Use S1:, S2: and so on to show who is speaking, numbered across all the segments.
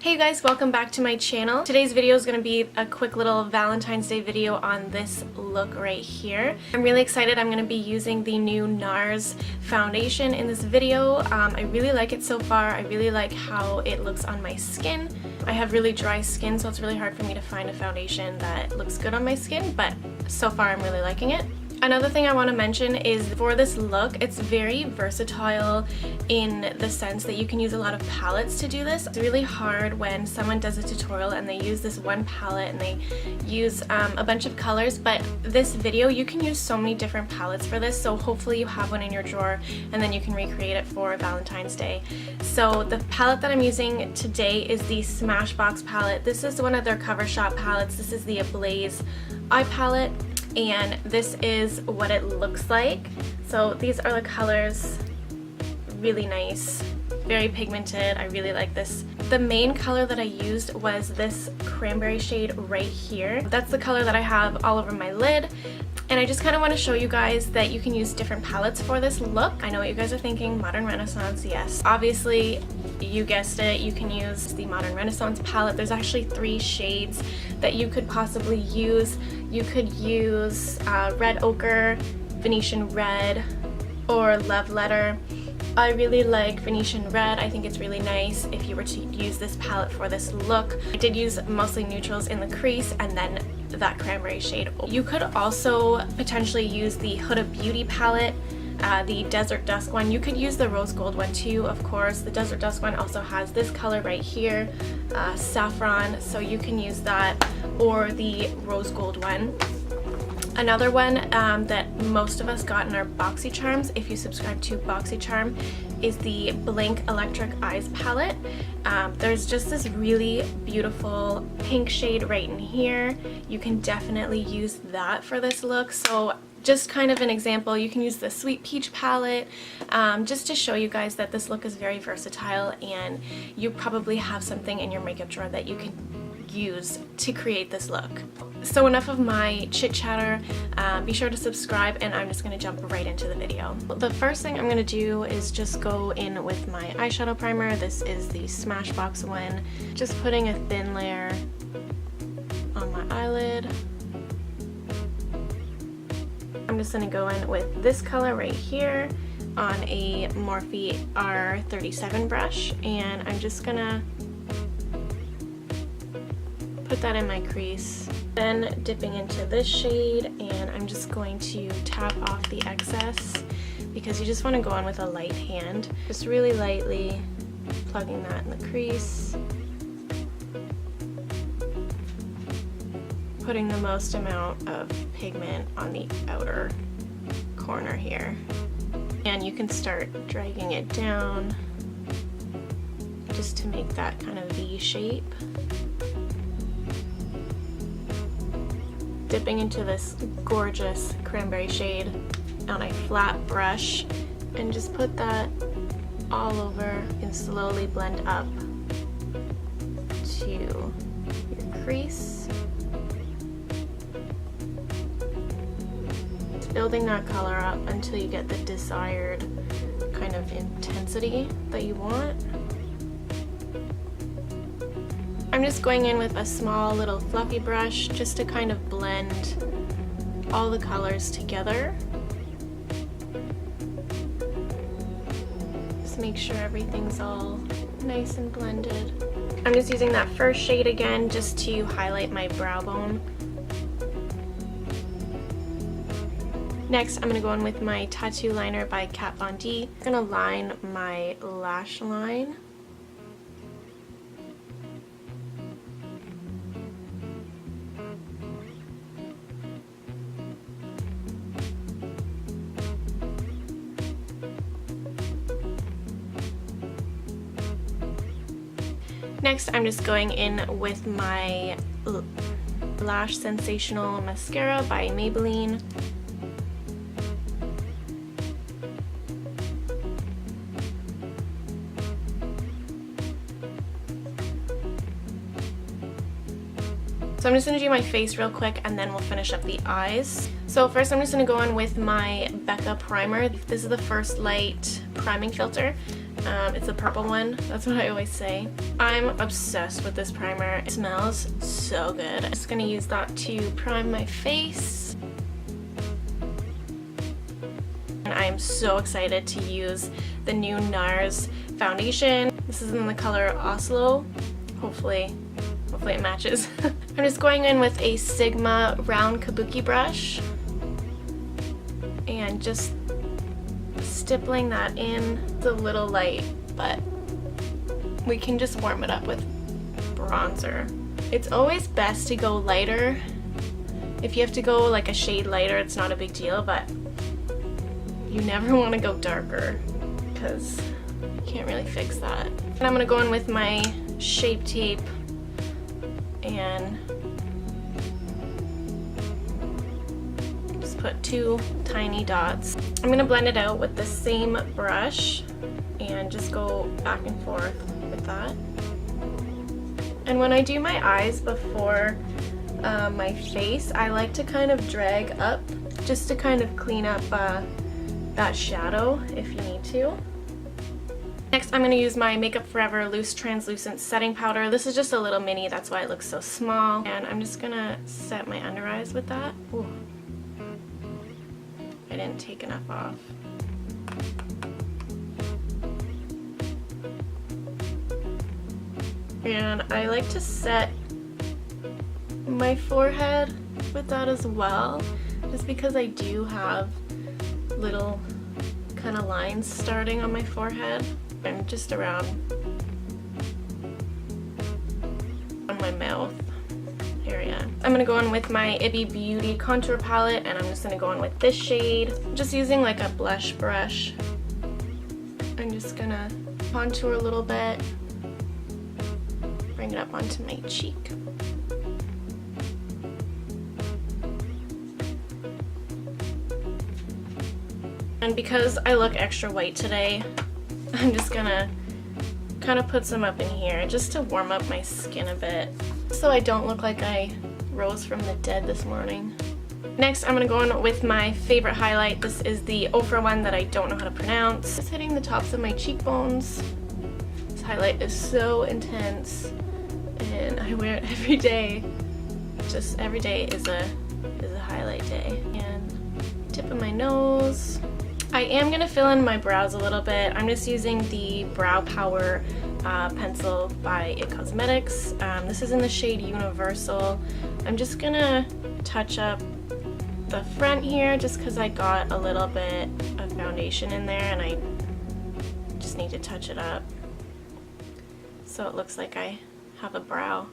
S1: Hey guys, welcome back to my channel. Today's video is going to be a quick little Valentine's Day video on this look right here. I'm really excited. I'm going to be using the new Nars foundation in this video. I really like it so far. I really like how it looks on my skin. I have really dry skin, so it's really hard for me to find a foundation that looks good on my skin, but so far I'm really liking it. Another thing I want to mention is for this look, it's very versatile in the sense that you can use a lot of palettes to do this. It's really hard when someone does a tutorial and they use this one palette and they use a bunch of colors, but this video you can use so many different palettes for this, so hopefully you have one in your drawer and then you can recreate it for Valentine's Day. So the palette that I'm using today is the Smashbox palette. This is one of their cover shop palettes. This is the Ablaze eye palette. And this is what it looks like. So these are the colors, really nice, very pigmented. I really like this. The main color that I used was this cranberry shade right here. That's the color that I have all over my lid. And I just kind of want to show you guys that you can use different palettes for this look. I know what you guys are thinking, Modern Renaissance, yes. Obviously, you guessed it, you can use the Modern Renaissance palette. There's actually 3 shades that you could possibly use. You could use Red Ochre, Venetian Red, or Love Letter. I really like Venetian Red. I think it's really nice if you were to use this palette for this look. I did use mostly neutrals in the crease and then that cranberry shade. You could also potentially use the Huda Beauty palette, the Desert Dusk one. You could use the Rose Gold one too, of course. The Desert Dusk one also has this color right here, saffron, so you can use that, or the Rose Gold one. Another one that most of us got in our BoxyCharms, if you subscribe to BoxyCharm, is the Blink Electric Eyes palette. There's just this really beautiful pink shade right in here. You can definitely use that for this look. So just kind of an example, you can use the Sweet Peach palette just to show you guys that this look is very versatile and you probably have something in your makeup drawer that you can use to create this look. So enough of my chit chatter, be sure to subscribe and I'm just going to jump right into the video. The first thing I'm going to do is just go in with my eyeshadow primer. This is the Smashbox one. Just putting a thin layer on my eyelid. I'm just going to go in with this color right here on a Morphe R37 brush, and I'm just going to put that in my crease. Then dipping into this shade, and I'm just going to tap off the excess because you just want to go in with a light hand. Just really lightly plugging that in the crease. Putting the most amount of pigment on the outer corner here. And you can start dragging it down just to make that kind of V shape. Dipping into this gorgeous cranberry shade on a flat brush and just put that all over and slowly blend up to your crease. Just building that color up until you get the desired kind of intensity that you want. I'm just going in with a small little fluffy brush just to kind of blend all the colors together. Just make sure everything's all nice and blended. I'm just using that first shade again just to highlight my brow bone. Next, I'm going to go in with my tattoo liner by Kat Von D. I'm going to line my lash line. Next, I'm just going in with my Lash Sensational mascara by Maybelline. So I'm just going to do my face real quick and then we'll finish up the eyes. So first I'm just going to go on with my Becca primer. This is the First Light priming filter. It's a purple one. That's what I always say. I'm obsessed with this primer. It smells so good. I'm just gonna use that to prime my face. And I'm so excited to use the new Nars foundation. This is in the color Oslo. Hopefully it matches. I'm just going in with a Sigma round kabuki brush and just stippling that in. It's a little light, but we can just warm it up with bronzer. It's always best to go lighter. If you have to go like a shade lighter, it's not a big deal, but you never want to go darker because you can't really fix that. And I'm gonna go in with my Shape Tape and just put 2 tiny dots. I'm gonna blend it out with the same brush and just go back and forth with that. And when I do my eyes before my face, I like to kind of drag up just to kind of clean up that shadow if you need to. Next, I'm going to use my Makeup Forever Loose Translucent Setting Powder. This is just a little mini, that's why it looks so small. And I'm just going to set my under eyes with that. Ooh. I didn't take enough off. And I like to set my forehead with that as well, just because I do have little kind of lines starting on my forehead and just around on my mouth area. I'm gonna go in with my Ibby Beauty contour palette, and I'm just gonna go in with this shade. I'm just using like a blush brush. I'm just gonna contour a little bit, bring it up onto my cheek. And because I look extra white today, I'm just gonna kind of put some up in here just to warm up my skin a bit so I don't look like I rose from the dead this morning. Next, I'm gonna go in with my favorite highlight. This is the Ofra one that I don't know how to pronounce. Just hitting the tops of my cheekbones. This highlight is so intense and I wear it every day. Just every day is a highlight day. And tip of my nose. I am going to fill in my brows a little bit. I'm just using the Brow Power pencil by IT Cosmetics. This is in the shade Universal. I'm just going to touch up the front here just because I got a little bit of foundation in there and I just need to touch it up so it looks like I have a brow.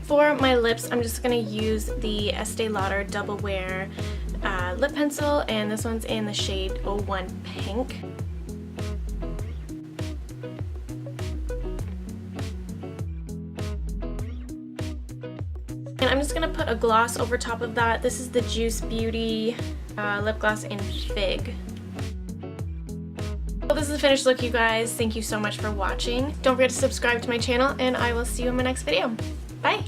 S1: For my lips, I'm just going to use the Este Lauder Double Wear lip pencil, and this one's in the shade 01 Pink. And I'm just going to put a gloss over top of that. This is the Juice Beauty lip gloss in Fig. Well, this is the finished look, you guys. Thank you so much for watching. Don't forget to subscribe to my channel, and I will see you in my next video. Bye!